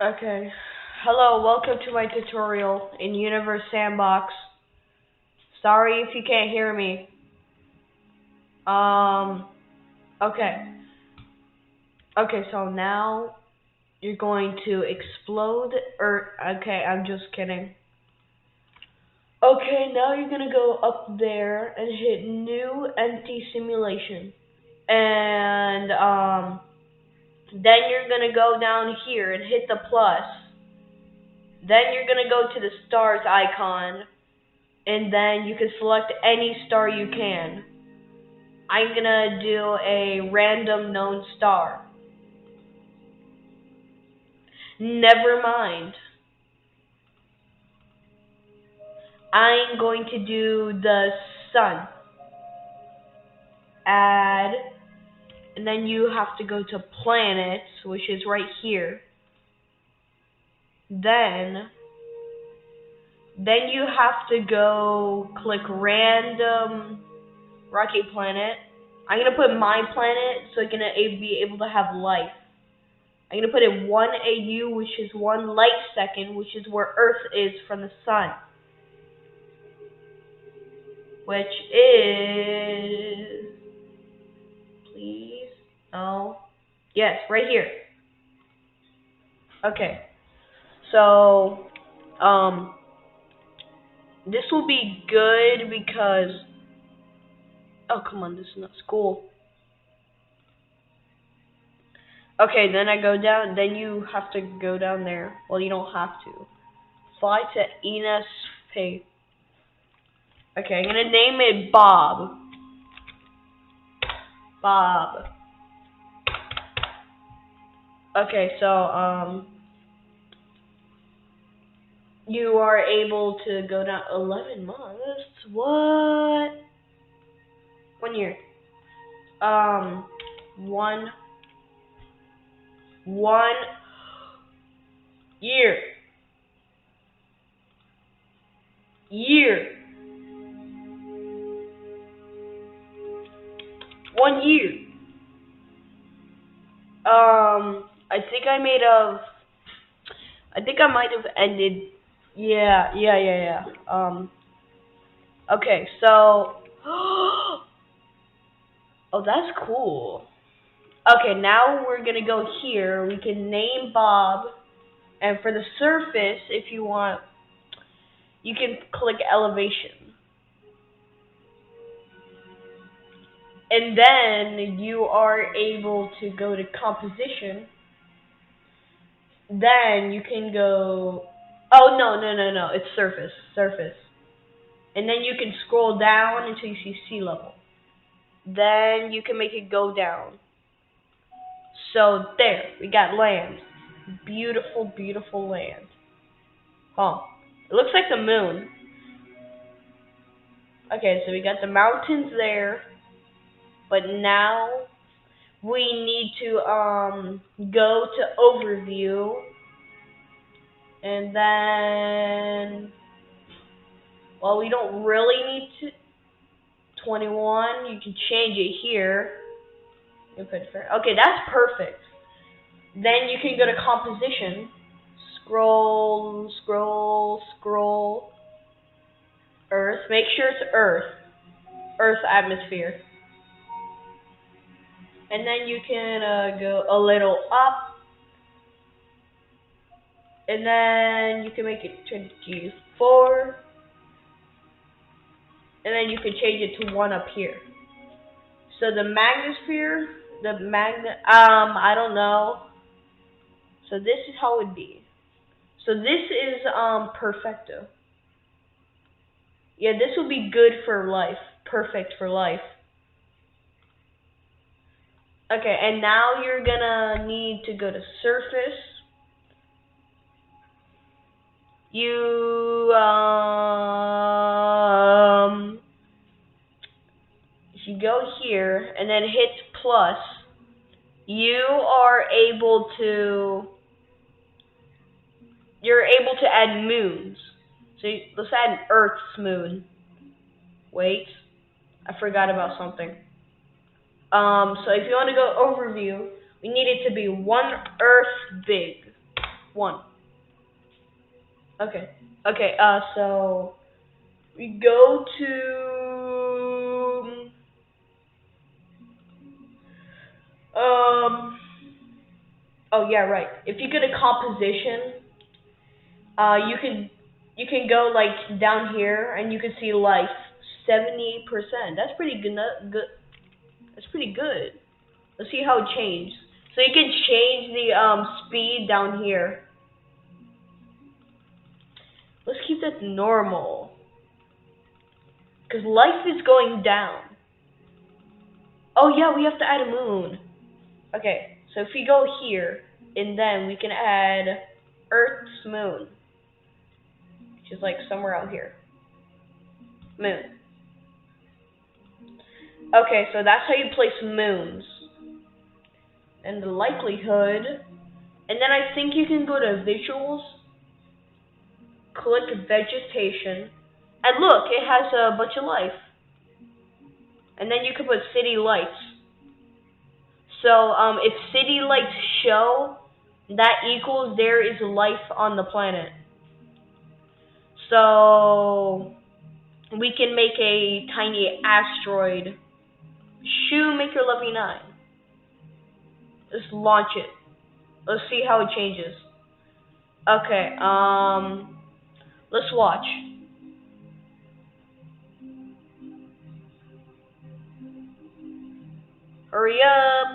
Okay. Hello, welcome to my tutorial in Universe Sandbox. Sorry if you can't hear me. Um, okay. Okay, so now you're going to explode, okay, I'm just kidding. Okay, now you're gonna go up there and hit New Empty Simulation. And, then you're gonna go down here and hit the plus. Then you're gonna go to the stars icon and then you can select any star you can. I'm gonna do a random known star. Never mind. I'm going to do the sun. Add, and then you have to go to planets, which is right here. Then you have to go click random rocky planet. I'm gonna put my planet so it's gonna be able to have life. I'm going to put in 1 AU, which is 1 light second, which is where Earth is from the sun. Which is... Please? No. Yes, right here. Okay. So, this will be good because... Oh, come on, this is not school. Okay, then I go down, then you have to go down there. Well, you don't have to. Fly to Enos Pay. Okay, I'm gonna name it Bob. Bob. Okay, so, you are able to go down 11 months. What? 1 year. One year. Year. 1 year. I think I might have ended. Yeah. Okay, so. Oh, that's cool. Okay, now we're gonna go here. We can name Bob, and for the surface, if you want, you can click elevation. And then you are able to go to composition. Then you can go. Oh, no. It's surface. And then you can scroll down until you see sea level. Then you can make it go down. So there, we got land. Beautiful, beautiful land. Huh. It looks like the moon. Okay, so we got the mountains there. But now we need to go to overview. And then, well, we don't really need to. 21, you can change it here. Okay, that's perfect. Then you can go to composition. Scroll. Earth. Make sure it's Earth. Earth atmosphere. And then you can go a little up. And then you can make it 24. And then you can change it to 1 up here. So the magnosphere, I don't know. So this is how it would be. So this is perfecto. Yeah, this will be good for life. Perfect for life. Okay, and now you're gonna need to go to surface. If you go here and then hit plus, you're able to add moons. So let's add Earth's moon. Wait, I forgot about something. So if you want to go overview, we need it to be 1 Earth big. One. Okay. Okay. So we go to um. Oh yeah, right. If you go to composition, you can go like down here and you can see life 78%. That's pretty good. Good. That's pretty good. Let's see how it changed. So you can change the speed down here. Let's keep that normal, cause life is going down. Oh yeah, we have to add a moon. Okay, so if we go here, and then we can add Earth's moon, which is like somewhere out here. Moon. Okay, so that's how you place moons. And the likelihood. And then I think you can go to visuals, click vegetation, and look, it has a bunch of life. And then you can put city lights. So if city lights show, that equals there is life on the planet. So we can make a tiny asteroid. Shoemaker Levy 9. Let's launch it. Let's see how it changes. Okay, let's watch. Hurry up.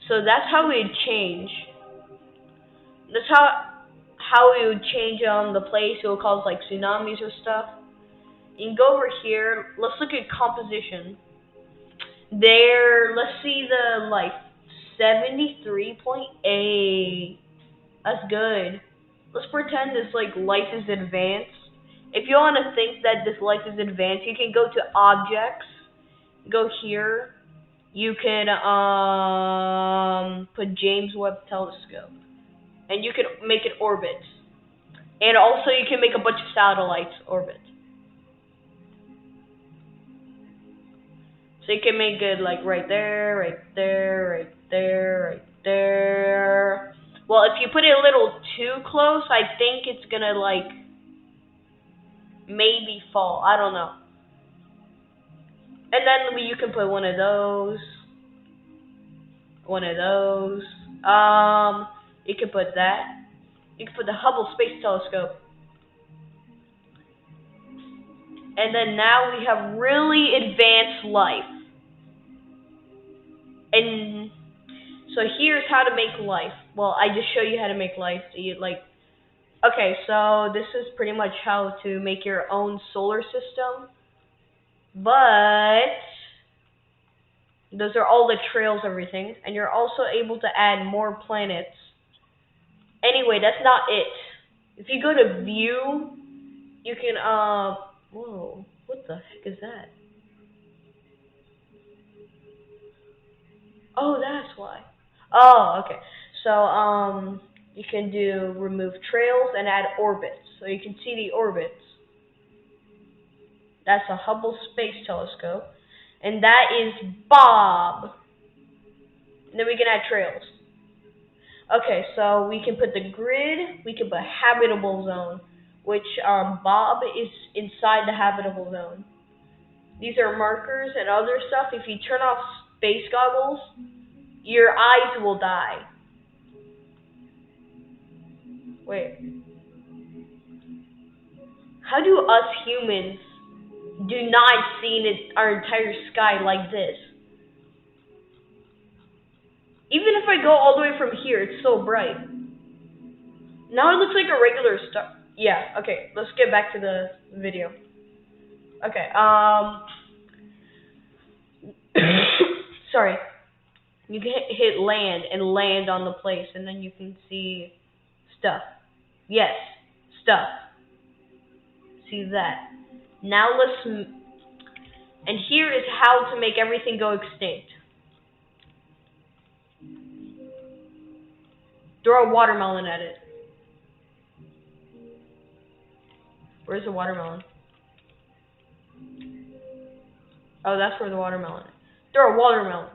So that's how it would change. That's how it would change the place. It would cause like tsunamis or stuff. You can go over here. Let's look at composition. There, let's see the life. 73.8. That's good. Let's pretend this like life is advanced. If you want to think that this life is advanced, you can go to objects. Go here. You can put James Webb Telescope, and you can make it orbit. And also you can make a bunch of satellites orbit. So you can make it like right there, right there, right there, right there. Well, if you put it a little too close, I think it's gonna like maybe fall. I don't know. And then you can put one of those. One of those. You can put that. You can put the Hubble Space Telescope. And then now we have really advanced life. And so here's how to make life. Well, I just show you how to make life. So you like, okay, so this is pretty much how to make your own solar system. But those are all the trails, everything. And you're also able to add more planets. Anyway, that's not it. If you go to view, you can, whoa, what the heck is that? Oh, that's why. Oh, okay. So, you can do remove trails and add orbits. So you can see the orbits. That's a Hubble Space Telescope. And that is Bob. And then we can add trails. Okay, so we can put the grid, we can put habitable zone, which Bob is inside the habitable zone. These are markers and other stuff. If you turn off space goggles, your eyes will die. Wait. How do us humans do not see our entire sky like this? Even if I go all the way from here, it's so bright. Now it looks like a regular star. Yeah, okay, let's get back to the video. Okay, sorry. You can hit land and land on the place, and then you can see stuff. Yes, stuff. See that. Now and here is how to make everything go extinct. Throw a watermelon at it. Where's the watermelon? Oh, that's where the watermelon is. Throw a watermelon.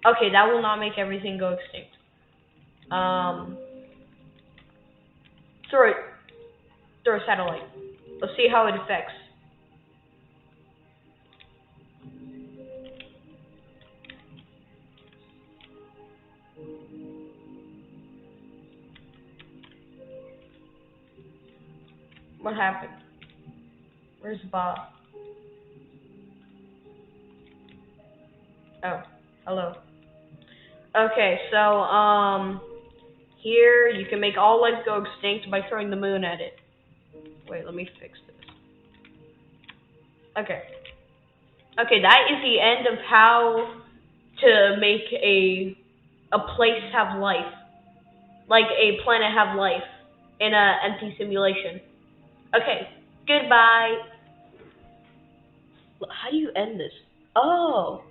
Okay, that will not make everything go extinct. Um, throw it. Throw a satellite. Let's see how it affects. What happened? Where's Bob? Oh, hello. Okay, so here you can make all life go extinct by throwing the moon at it. Wait, let me fix this. Okay. Okay, that is the end of how to make a place have life, like a planet have life in a empty simulation. Okay, goodbye. How do you end this? Oh.